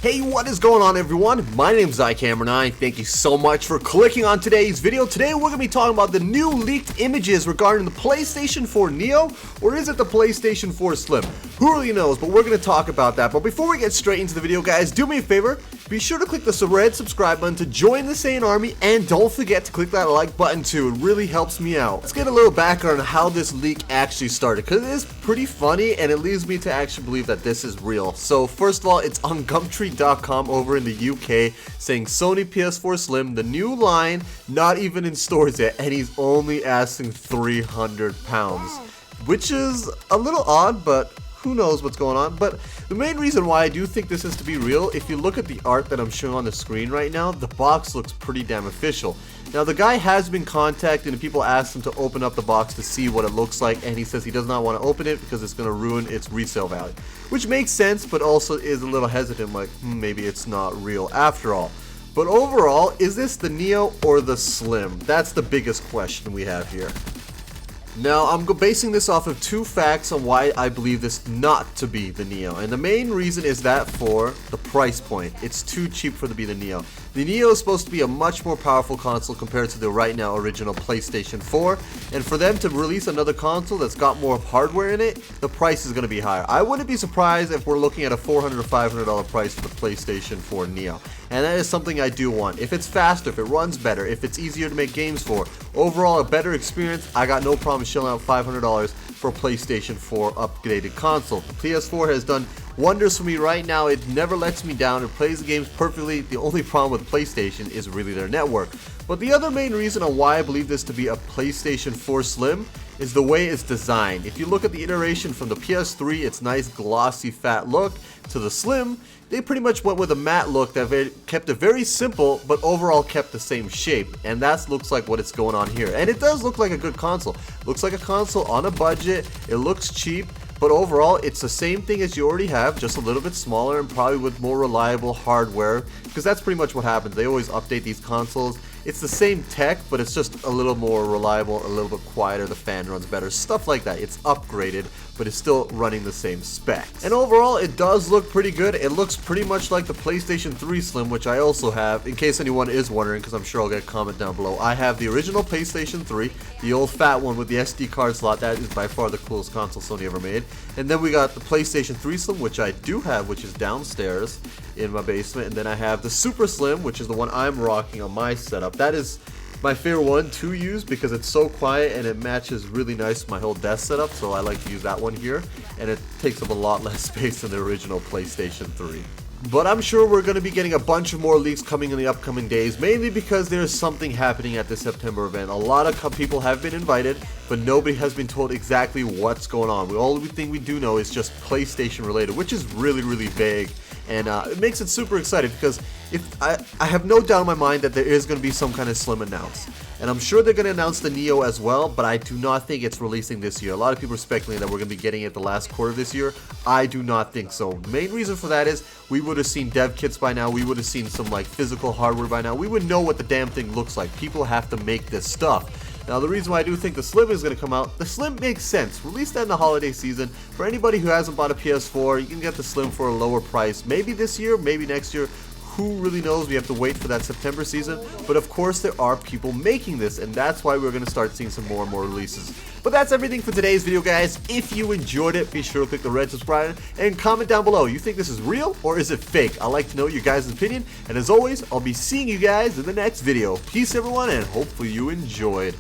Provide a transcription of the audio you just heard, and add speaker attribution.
Speaker 1: Hey, what is going on, everyone? My name is iKmRni. Thank you so much for clicking on today's video. Today we're going to be talking about the new leaked images regarding the PlayStation 4 Neo, or is it the PlayStation 4 Slim? Who really knows, but we're going to talk about that. But before we get straight into the video, guys, do me a favor. Be sure to click the red subscribe button to join the Saiyan Army, and don't forget to click that like button too. It really helps me out. Let's get a little background on how this leak actually started, because it is pretty funny and it leads me to actually believe that this is real. So first of all, it's on Gumtree.com over in the UK saying Sony PS4 Slim, the new line, not even in stores yet, and he's only asking £300, which is a little odd, but who knows what's going on. But the main reason why I do think this is to be real, if you look at the art that I'm showing on the screen right now, the box looks pretty damn official. Now the guy has been contacted and people asked him to open up the box to see what it looks like, and he says he does not want to open it because it's going to ruin its resale value, which makes sense, but also is a little hesitant, like maybe it's not real after all. But overall, is this the Neo or the Slim? That's the biggest question we have here. Now, I'm basing this off of two facts on why I believe this not to be the Neo. And the main reason is that for the price point. It's too cheap for it to be the Neo. The Neo is supposed to be a much more powerful console compared to the right now original PlayStation 4. And for them to release another console that's got more hardware in it, the price is going to be higher. I wouldn't be surprised if we're looking at a $400 or $500 price for the PlayStation 4 Neo. And that is something I do want. If it's faster, if it runs better, if it's easier to make games for, overall a better experience, I got no problem shelling out $500 for a PlayStation 4 upgraded console. The PS4 has done wonders for me right now. It never lets me down. It plays the games perfectly. The only problem with PlayStation is really their network. But the other main reason on why I believe this to be a PlayStation 4 Slim is the way it's designed. If you look at the iteration from the PS3, its nice glossy fat look, to the Slim, they pretty much went with a matte look that kept it very simple, but overall kept the same shape. And that looks like what it's going on here. And it does look like a good console. Looks like a console on a budget. It looks cheap. But overall, it's the same thing as you already have, just a little bit smaller and probably with more reliable hardware, because that's pretty much what happens. They always update these consoles. It's the same tech, but it's just a little more reliable, a little bit quieter, the fan runs better, stuff like that. It's upgraded, but it's still running the same specs. And overall, it does look pretty good. It looks pretty much like the PlayStation 3 Slim, which I also have, in case anyone is wondering, because I'm sure I'll get a comment down below. I have the original PlayStation 3, the old fat one with the SD card slot. That is by far the coolest console Sony ever made. And then we got the PlayStation 3 Slim, which I do have, which is downstairs in my basement. And then I have the Super Slim, which is the one I'm rocking on my setup. That is my favorite one to use because it's so quiet and it matches really nice with my whole desk setup, so I like to use that one here, and it takes up a lot less space than the original PlayStation 3. But I'm sure we're going to be getting a bunch of more leaks coming in the upcoming days, mainly because there's something happening at this September event. A lot of people have been invited, but nobody has been told exactly what's going on. The only thing we do know is just PlayStation related, which is really, really vague. And it makes it super exciting because if I have no doubt in my mind that there is going to be some kind of Slim announced. And I'm sure they're going to announce the Neo as well, but I do not think it's releasing this year. A lot of people are speculating that we're going to be getting it the last quarter of this year. I do not think so. The main reason for that is we would have seen dev kits by now. We would have seen some like physical hardware by now. We would know what the damn thing looks like. People have to make this stuff. Now, the reason why I do think the Slim is going to come out, the Slim makes sense. Release that in the holiday season. For anybody who hasn't bought a PS4, you can get the Slim for a lower price. Maybe this year, maybe next year. Who really knows? We have to wait for that September season. But of course, there are people making this, and that's why we're going to start seeing some more and more releases. But that's everything for today's video, guys. If you enjoyed it, be sure to click the red subscribe and comment down below. You think this is real or is it fake? I'd like to know your guys' opinion. And as always, I'll be seeing you guys in the next video. Peace, everyone, and hopefully you enjoyed.